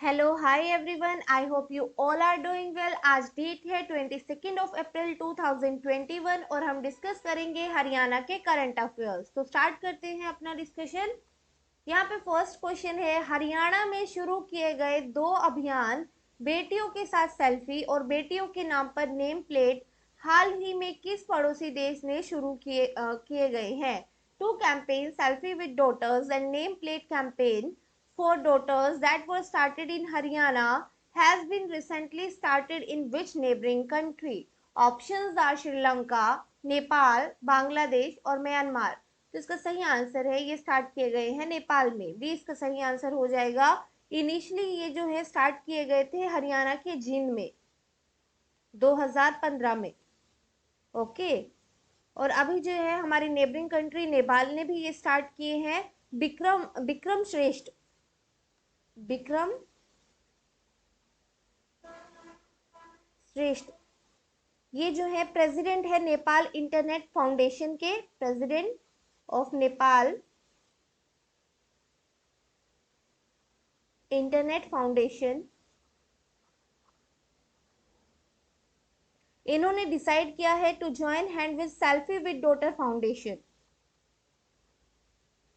Hello hi everyone, I hope you all are doing well. आज date है 22 अप्रैल 2021 और हम डिस्कस करेंगे हरियाणा के करंट अफेयर्स। तो स्टार्ट करते हैं अपना डिस्कशन। यहाँ पे फर्स्ट क्वेश्चन है, हरियाणा में शुरू किए गए दो अभियान बेटियों के साथ सेल्फी और बेटियों के नाम पर नेम प्लेट हाल ही में किस पड़ोसी देश ने शुरू किए गए हैं? Two campaign, selfie with daughters and name plate campaign for daughters that were started in Haryana has been recently started in which neighboring country? Options are Sri Lanka, Nepal, Bangladesh और म्यांमार। तो इसका सही आंसर है, ये स्टार्ट किए गए हैं नेपाल में। भी इसका सही आंसर हो जाएगा। इनिशियली ये जो है स्टार्ट किए गए थे हरियाणा के जींद में 2015 में। ओके। और अभी जो है हमारी नेबरिंग कंट्री नेपाल ने भी ये स्टार्ट किए हैं। विक्रम श्रेष्ठ, विक्रम श्रेष्ठ ये जो है प्रेसिडेंट है नेपाल इंटरनेट फाउंडेशन के, president of Nepal internet foundation. इन्होंने डिसाइड किया है to join hand with selfie with daughter foundation,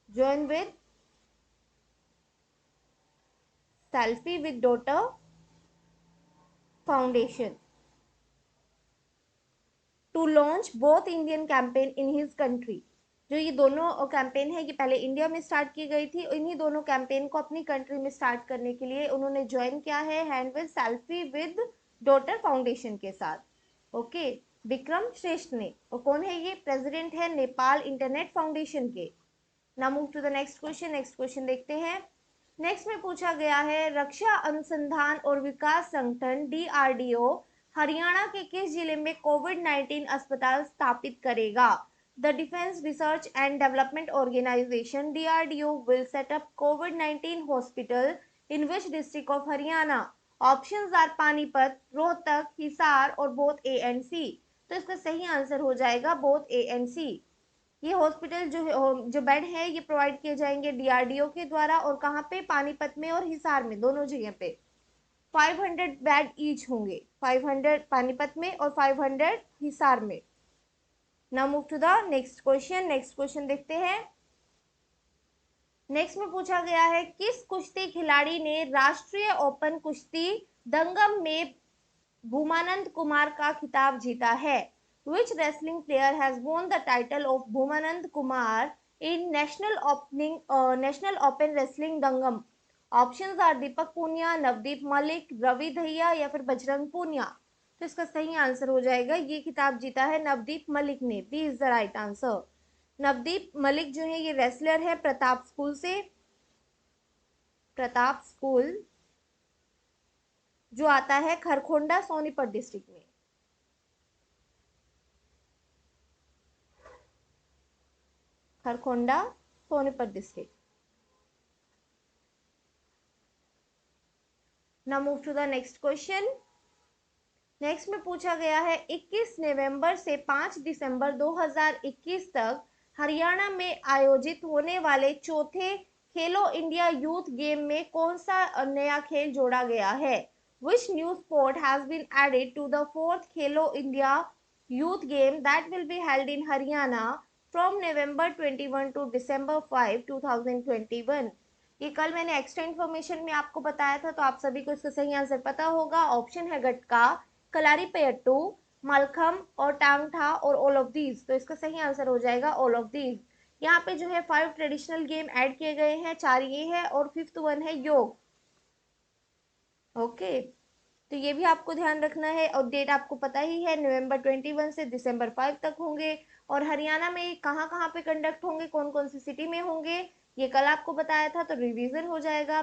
join with selfie with daughter foundation to launch both Indian campaign in his country. जो ये दोनों कैंपेन है ये पहले इंडिया में स्टार्ट की गई थी। इन्हीं दोनों कैंपेन को अपनी कंट्री में स्टार्ट करने के लिए उन्होंने ज्वाइन किया है hand with selfie with daughter foundation के साथ। ओके। विक्रम श्रेष्ठ ने, और कौन है ये? प्रेसिडेंट है नेपाल इंटरनेट फाउंडेशन के। Now move to the next question. Next question देखते हैं। नेक्स्ट में पूछा गया है, रक्षा अनुसंधान और विकास संगठन DRDO हरियाणा के किस जिले में कोविड-19 अस्पताल स्थापित करेगा? The defence research and development organisation DRDO will set up कोविड-19 hospital in which district of Haryana? Options are Panipat, Rohtak, Hisar और बोथ A and C। तो इसका सही आंसर हो जाएगा बोथ A and C। ये हॉस्पिटल जो बेड है ये प्रोवाइड किए जाएंगे DRDO के द्वारा। और कहाँ पे? पानीपत में और हिसार में, दोनों जगह पे 500 बेड ईच होंगे। 500 पानीपत में और 500 हिसार में। Now move to the next question. Next question देखते हैं। नेक्स्ट में पूछा गया है, किस कुश्ती खिलाड़ी ने राष्ट्रीय ओपन कुश्ती दंगम में भूमानंद कुमार का खिताब जीता है? Which wrestling player has won the title of Bhumanand Kumar in National Open Wrestling Dangam? Options are Deepak Punia, Navdeep Malik, Ravi Dahiya या फिर बजरंग पूनिया। तो इसका सही आंसर हो जाएगा, ये खिताब जीता है नवदीप मलिक ने। B is the right answer. Navdeep Malik जो है ये रेसलर है प्रताप स्कूल से, प्रताप स्कूल जो आता है खरखोंडा सोनीपत डिस्ट्रिक्ट में। Kharkhoda Sonipat district. Now move to the next question. Next में पूछा गया है, 21 नवंबर से 5 दिसंबर 2021 तक हरियाणा में आयोजित होने वाले चौथे खेलो इंडिया यूथ गेम में कौन सा नया खेल जोड़ा गया है? Which new sport has been added to the fourth Khelo India youth game that will be held in Haryana from November 21 to December 5, 2021? ये कल मैंने एक्स्ट्रा इन्फॉर्मेशन में आपको बताया था, तो आप सभी को इसका सही आंसर पता होगा। ऑप्शन है गटका, कलारी पयट्टू, मलखम और टांगठा और ऑल ऑफ दीज। तो इसका सही आंसर हो जाएगा ऑल ऑफ दीज। यहाँ पे जो है 5 ट्रेडिशनल गेम ऐड किए गए हैं, 4 ये है और 5th वन है योग। ओके। तो ये भी आपको ध्यान रखना है। और डेट आपको पता ही है, नवंबर 21 से दिसंबर 5 तक होंगे। और हरियाणा में कहाँ कहाँ पे कंडक्ट होंगे, कौन कौन सी सिटी में होंगे, ये कल आपको बताया था, तो रिवीजन हो जाएगा।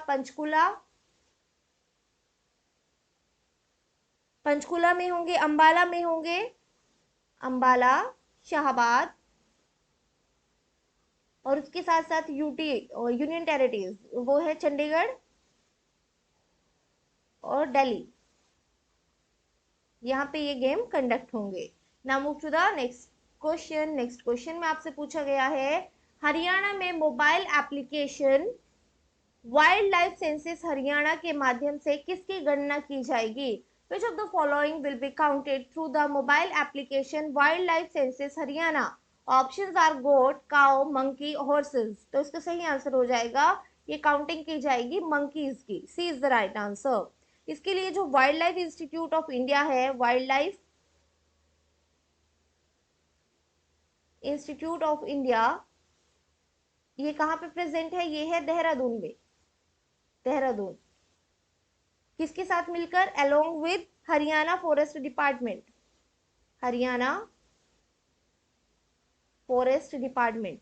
पंचकुला में होंगे, अंबाला में होंगे, अंबाला, शाहबाद और उसके साथ साथ यूटी यूनियन टेरिटरीज वो है चंडीगढ़ और दिल्ली। यहाँ पे ये गेम कंडक्ट होंगे। Now move to the next question. Next question में आपसे पूछा गया है, हरियाणा में mobile application wild life census Haryana के माध्यम से किसकी गणना की जाएगी? Which of the following will be counted through the mobile application wild life census Haryana? Options are goat, cow, monkey, horses. तो इसका सही आंसर हो जाएगा, ये काउंटिंग की जाएगी मंकीज की। C is the right answer. इसके लिए जो wildlife institute of India है, wildlife institute of India, ये कहाँ पे प्रेजेंट है? ये है देहरादून में। देहरादून किसके साथ मिलकर? Along with Haryana forest department. Haryana forest department.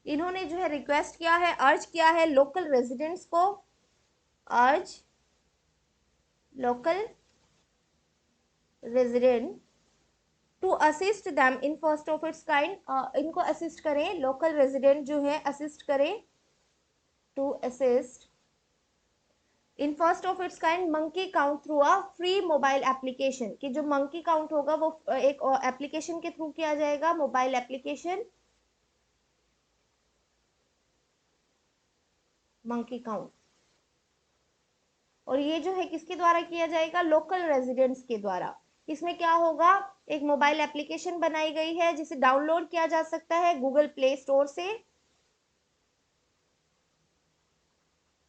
इन्होंने जो है रिक्वेस्ट किया है, अर्ज किया है लोकल रेजिडेंट्स को, urge local resident to assist them in first of its kind. इनको असिस्ट करें, लोकल रेजिडेंट जो है असिस्ट करें, to assist in first of its kind monkey count through a free mobile application. कि जो monkey count होगा वो एक एप्लीकेशन के थ्रू किया जाएगा, मोबाइल एप्लीकेशन मंकी काउंट। और ये जो है किसके द्वारा किया जाएगा? लोकल रेजिडेंट्स के द्वारा। इसमें क्या होगा? एक मोबाइल एप्लीकेशन बनाई गई है जिसे डाउनलोड किया जा सकता है गूगल प्ले स्टोर से।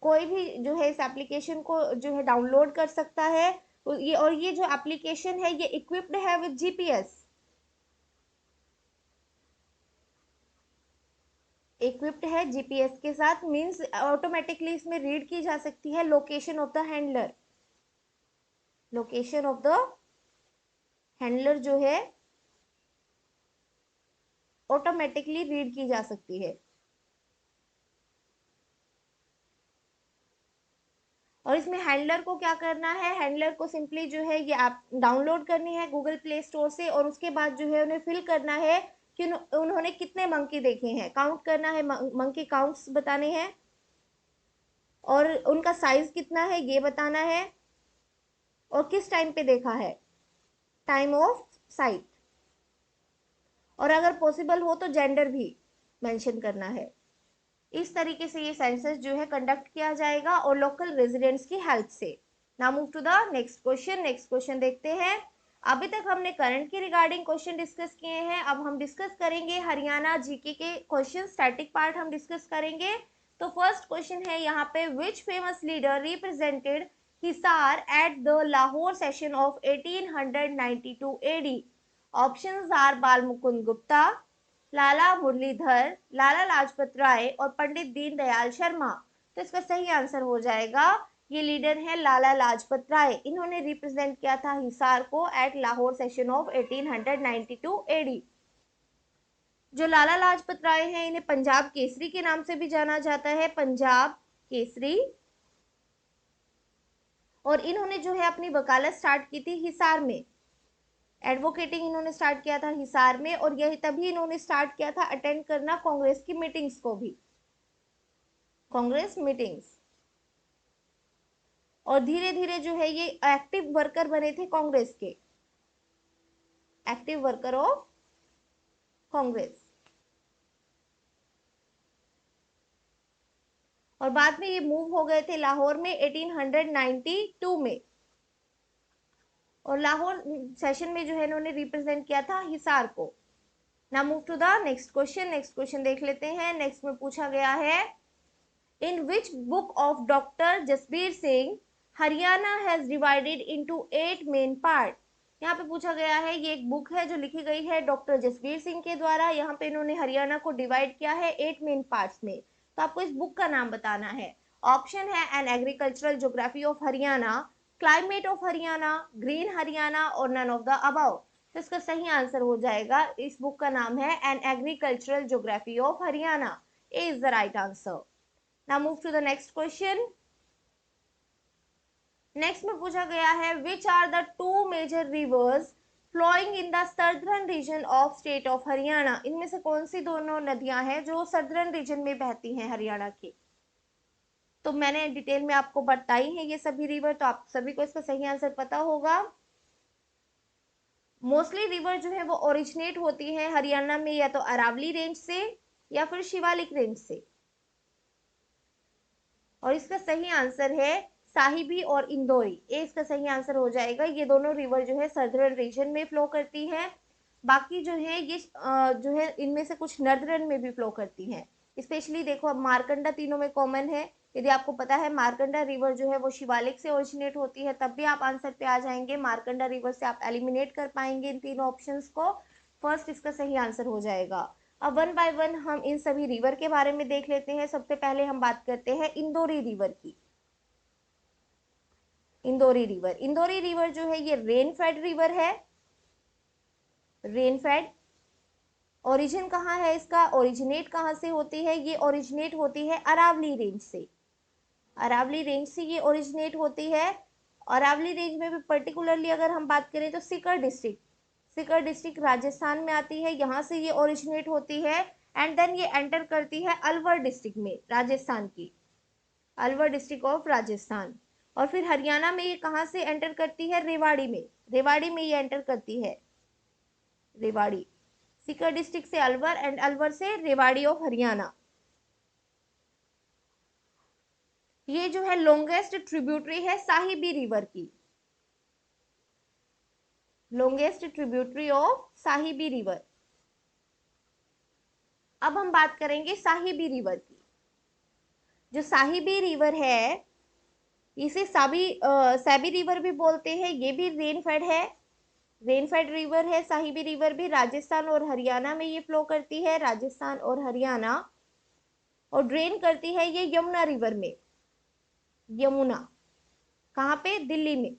कोई भी जो है इस एप्लीकेशन को जो है डाउनलोड कर सकता है। और ये जो एप्लीकेशन है ये इक्विप्ड है विद जीपीएस। इक्विप्ड है जीपीएस के साथ, मींस ऑटोमेटिकली इसमें रीड की जा सकती है location of the handler. Location of the handler जो है ऑटोमेटिकली रीड की जा सकती है। और इसमें हैंडलर को क्या करना है? हैंडलर को सिंपली जो है ये ऐप डाउनलोड करनी है गूगल प्ले स्टोर से, और उसके बाद जो है उन्हें फिल करना है कि उन्होंने कितने मंकी देखे हैं, काउंट करना है, मंकी काउंट्स बताने हैं, और उनका साइज कितना है ये बताना है, और किस टाइम पे देखा है, टाइम ऑफ साइट, और अगर पॉसिबल हो तो जेंडर भी मेंशन करना है। इस तरीके से ये सेंसस जो है कंडक्ट किया जाएगा और लोकल रेजिडेंट्स की हेल्प से। Now move to the next question. Next question देखते हैं। अभी तक हमने करंट के रिगार्डिंग क्वेश्चन डिस्कस किए हैं, अब हम डिस्कस करेंगे हरियाणा जीके के क्वेश्चन। स्टैटिक पार्ट हम डिस्कस करेंगे। तो फर्स्ट क्वेश्चन है यहाँ पे, which famous leader represented Hisar at the Lahore session of 1892 AD? Options are Bal Mukund Gupta, लाला मुरलीधर, लाला लाजपत राय और पंडित दीनदयाल शर्मा। तो इसका सही आंसर हो जाएगा, ये लीडर है लाला लाजपत राय। इन्होंने रिप्रेजेंट किया था हिसार को at Lahore session of 1892 AD। जो लाला लाजपत राय हैं इन्हें पंजाब केसरी के नाम से भी जाना जाता है, पंजाब केसरी। और इन्होंने जो है अपनी वकालत स्टार्ट की थी हिसार में, एडवोकेटिंग इन्होंने स्टार्ट किया था हिसार में, और यही तभी इन्होंने स्टार्ट किया था अटेंड करना कांग्रेस की मीटिंग्स को भी, कांग्रेस मीटिंग्स। और धीरे धीरे जो है ये एक्टिव वर्कर बने थे कांग्रेस के, एक्टिव वर्कर ऑफ कांग्रेस। और बाद में ये मूव हो गए थे लाहौर में 1892 में, और लाहौर सेशन में जो है इन्होंने रिप्रेजेंट किया था हिसार को। Now move to the next question. Next question देख लेते हैं। नेक्स्ट में पूछा गया है, in which book of doctor Jasbir Singh Haryana has divided into 8 main part? यहाँ पे पूछा गया है, ये एक बुक है जो लिखी गई है डॉक्टर जसबीर सिंह के द्वारा। यहाँ पे इन्होंने हरियाणा को डिवाइड किया है 8 मेन पार्ट्स में। तो आपको इस बुक का नाम बताना है। ऑप्शन है an agricultural geography of Haryana, climate of Haryana, green Haryana और नन ऑफ द अबव। तो इसका सही आंसर हो जाएगा, इस बुक का नाम है an agricultural geography of Haryana. A is the right answer. Now move to the next question. Next में पूछा गया है, which are the two major rivers flowing in the southern region of state of Haryana? इनमें से कौन सी दोनों नदियां हैं जो सर्दर्न रीजन में बहती हैं हरियाणा की? तो मैंने डिटेल में आपको बताई है ये सभी रिवर, तो आप सभी को इसका सही आंसर पता होगा। मोस्टली रिवर जो है वो ओरिजिनेट होती है हरियाणा में या तो अरावली रेंज से या फिर शिवालिक रेंज से। और इसका सही आंसर है साहिबी और इंदौरी, ये इसका सही आंसर हो जाएगा। ये दोनों रिवर जो है सदर्न रीजन में फ्लो करती हैं, बाकी जो है ये जो है इनमें से कुछ नॉर्दर्न में भी फ्लो करती हैं। स्पेशली देखो, अब मारकंडा तीनों में कॉमन है। यदि आपको पता है मारकंडा रिवर जो है वो शिवालिक से ओरिजिनेट होती है, तब भी आप आंसर पे आ जाएंगे। मारकंडा रिवर से आप एलिमिनेट कर पाएंगे इन तीनों ऑप्शंस को। फर्स्ट इसका सही आंसर हो जाएगा। अब वन बाय वन हम इन सभी रिवर के बारे में देख लेते हैं। सबसे पहले हम बात करते हैं इंदौरी रिवर की। इंदौरी रिवर, इंदौरी रिवर जो है ये रेन फेड रिवर है। Rain fade. ओरिजिन कहाँ है इसका, ओरिजिनेट कहाँ से होती है, ये ओरिजिनेट होती है अरावली रेंज से। अरावली रेंज से ये ओरिजिनेट होती है। अरावली रेंज में भी पर्टिकुलरली अगर हम बात करें तो सीकर डिस्ट्रिक्ट, सीकर डिस्ट्रिक्ट राजस्थान में आती है, यहाँ से ये ओरिजिनेट होती है। एंड देन ये एंटर करती है अलवर डिस्ट्रिक्ट में, राजस्थान की, अलवर डिस्ट्रिक्ट ऑफ राजस्थान। और फिर हरियाणा में ये कहाँ से एंटर करती है, रेवाड़ी में, रेवाड़ी में ये एंटर करती है, रेवाड़ी। सीकर डिस्ट्रिक्ट से अलवर एंड अलवर से रेवाड़ी ऑफ हरियाणा। ये जो है लॉन्गेस्ट ट्रिब्यूटरी है साहिबी रिवर की, longest tributary of Sahibi river. अब हम बात करेंगे साहिबी रिवर की। जो साहिबी रिवर है इसे सैबी रिवर भी बोलते हैं, ये भी रेन फेड है, रेन फेड रिवर है। साहिबी रिवर भी राजस्थान और हरियाणा में ये फ्लो करती है, राजस्थान और हरियाणा। और ड्रेन करती है ये यमुना रिवर में, यमुना, कहाँ पे, दिल्ली में।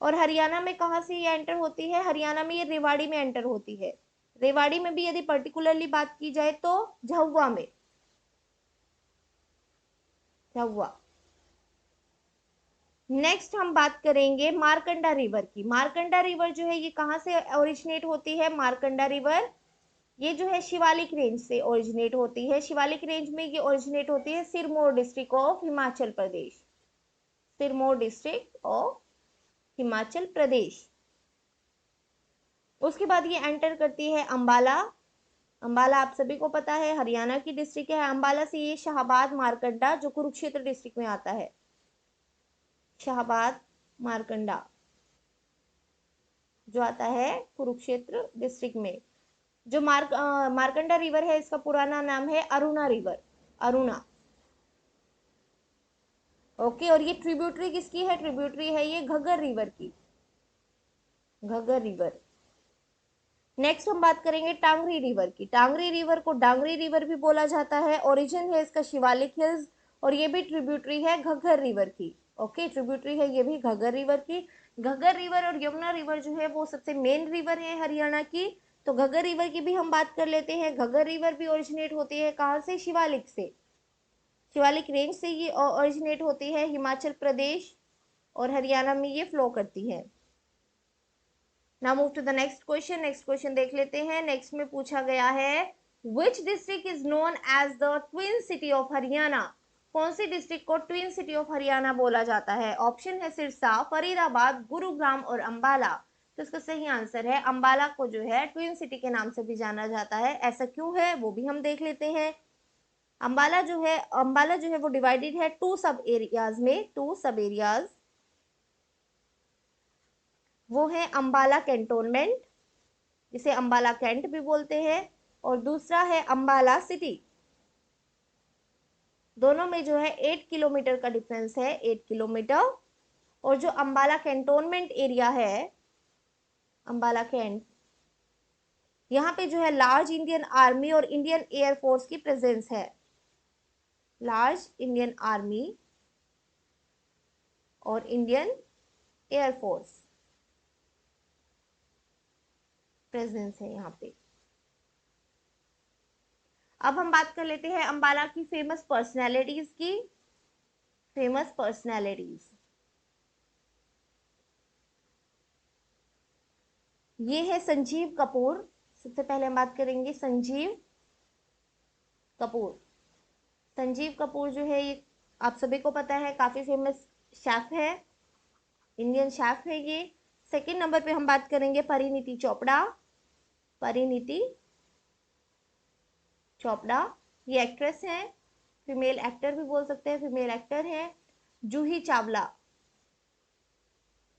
और हरियाणा में कहाँ से ये एंटर होती है, हरियाणा में ये रेवाड़ी में एंटर होती है। रेवाड़ी में भी यदि पर्टिकुलरली बात की जाए तो झाबुआ में, झाबुआ। नेक्स्ट हम बात करेंगे मारकंडा रिवर की। मारकंडा रिवर जो है ये कहाँ से ओरिजिनेट होती है, मारकंडा रिवर ये जो है शिवालिक रेंज से ओरिजिनेट होती है। शिवालिक रेंज में ये ओरिजिनेट होती है Sirmaur district of Himachal Pradesh, Sirmaur district of Himachal Pradesh. उसके बाद ये एंटर करती है अंबाला। अंबाला आप सभी को पता है हरियाणा की डिस्ट्रिक्ट है। अंबाला से ये शाहबाद मारकंडा जो कुरुक्षेत्र डिस्ट्रिक्ट में आता है, शाहबाद मारकंडा जो आता है कुरुक्षेत्र डिस्ट्रिक्ट में। जो मारकंडा रिवर है इसका पुराना नाम है अरुणा रिवर, अरुणा। ओके, और ये ट्रिब्यूटरी किसकी है, ट्रिब्यूटरी है ये घग्गर रिवर की, घग्गर रिवर। नेक्स्ट हम बात करेंगे टांगरी रिवर की। टांगरी रिवर को डांगरी रिवर भी बोला जाता है, ओरिजिन है इसका शिवालिक हिल्स, और ये भी ट्रिब्यूटरी है घग्गर रिवर की। ओके, ट्रिब्यूटरी है ये भी घग्गर रिवर की। घग्गर रिवर और यमुना रिवर जो है वो सबसे मेन रिवर है हरियाणा की। तो घग्गर रिवर की भी हम बात कर लेते हैं। घग्गर रिवर भी ओरिजिनेट होती है कहाँ से, शिवालिक से, शिवालिक रेंज से ये ओरिजिनेट होती है, हिमाचल प्रदेश और हरियाणा में ये फ्लो करती है। Now move to the next question. Next question देख लेते हैं। नेक्स्ट में पूछा गया है which district is known as the twin city of Haryana. कौन सी डिस्ट्रिक्ट को ट्विन सिटी ऑफ हरियाणा बोला जाता है। ऑप्शन है सिरसा, फरीदाबाद, गुरुग्राम और अंबाला। तो इसका सही आंसर है अंबाला को जो है ट्विन सिटी के नाम से भी जाना जाता है। ऐसा क्यों है वो भी हम देख लेते हैं। अंबाला जो है वो डिवाइडेड है टू सब एरियाज में, टू सब एरियाज। वो है अंबाला कैंटोनमेंट जिसे अंबाला कैंट भी बोलते हैं, और दूसरा है अंबाला सिटी। दोनों में जो है 8 किलोमीटर का डिफरेंस है, 8 किलोमीटर। और जो अंबाला कैंटोनमेंट एरिया है, अंबाला कैंट, यहाँ पे जो है लार्ज इंडियन आर्मी और इंडियन एयरफोर्स की प्रेजेंस है, लार्ज इंडियन आर्मी और इंडियन एयरफोर्स प्रेजेंस है यहाँ पे। अब हम बात कर लेते हैं अंबाला की फेमस पर्सनैलिटीज की। फेमस पर्सनैलिटीज, ये है संजीव कपूर। सबसे पहले हम बात करेंगे संजीव कपूर। संजीव कपूर जो है ये आप सभी को पता है काफी फेमस शेफ है, इंडियन शेफ है ये। सेकंड नंबर पे हम बात करेंगे परिणीति चोपड़ा। परिणीति चोपड़ा ये एक्ट्रेस है। फीमेल एक्टर भी बोल सकते हैं, फीमेल एक्टर है जूही चावला,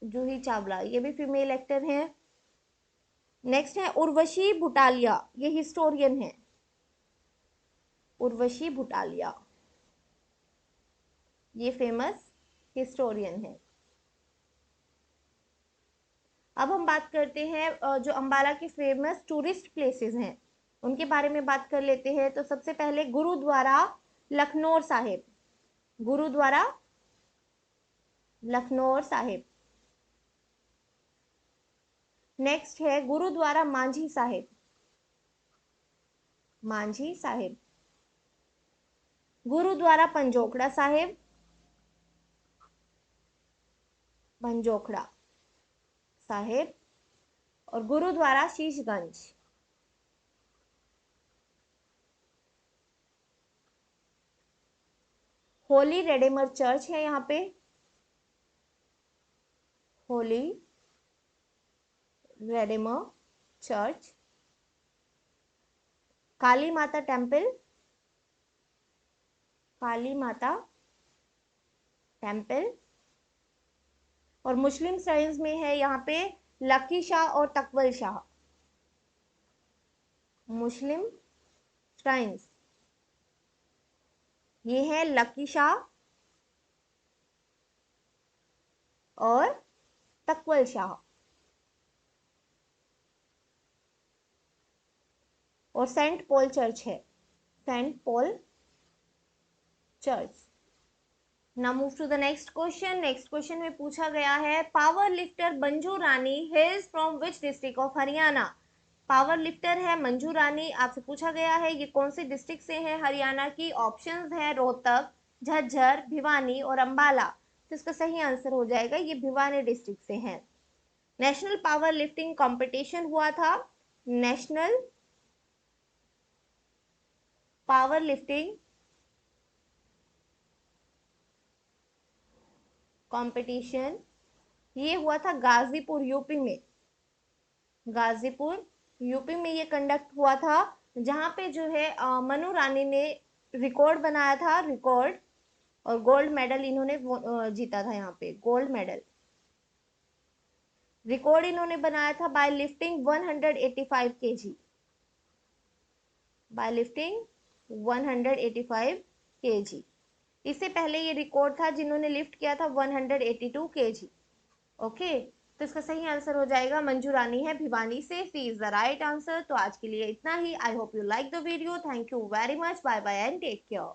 जूही चावला ये भी फीमेल एक्टर है। नेक्स्ट है उर्वशी भुटालिया, ये हिस्टोरियन है, उर्वशी भुटालिया ये फेमस हिस्टोरियन है। अब हम बात करते हैं जो अंबाला के फेमस टूरिस्ट प्लेसेस हैं उनके बारे में बात कर लेते हैं। तो सबसे पहले गुरुद्वारा लखनौर साहिब, गुरुद्वारा लखनौर साहिब। नेक्स्ट है गुरुद्वारा मांझी साहिब, मांझी साहिब। गुरुद्वारा पंजोखड़ा साहिब, पंजोखड़ा साहिब। और गुरुद्वारा शीशगंज, होली रेडेमर चर्च है यहाँ पे, होली रेडेमर चर्च। काली माता टेम्पल, काली माता टेम्पल। और मुस्लिम श्राइन्स में है यहाँ पे लकी शाह और तकवल शाह, मुस्लिम श्राइन्स ये है लकी शाह और तकवल शाह। और सेंट पॉल चर्च है, Saint Paul church. Now move to the next question. Next question में पूछा गया है power lifter Manju Rani hails from which district of Haryana. Power lifter है मंजू रानी, आपसे पूछा गया है ये कौन से डिस्ट्रिक्ट से है हरियाणा की। ऑप्शंस है रोहतक, झज्जर, भिवानी और अंबाला। तो इसका सही आंसर हो जाएगा ये भिवानी डिस्ट्रिक्ट से है। नेशनल पावर लिफ्टिंग कंपटीशन हुआ था, नेशनल पावर लिफ्टिंग कंपटीशन ये हुआ था गाजीपुर यूपी में, गाजीपुर यूपी में ये कंडक्ट हुआ था, जहां पे जो है मनु रानी ने रिकॉर्ड बनाया था, रिकॉर्ड। और गोल्ड मेडल इन्होंने जीता था, यहाँ पे गोल्ड मेडल। रिकॉर्ड इन्होंने बनाया था bye lifting 185 KG, bye lifting 185 KG. इससे पहले ये रिकॉर्ड था जिन्होंने लिफ्ट किया था 182 केजी। ओके, तो इसका सही आंसर हो जाएगा मंजू रानी है भिवानी से, C is the right answer. तो आज के लिए इतना ही। I hope you like the video. Thank you very much. Bye bye and take care.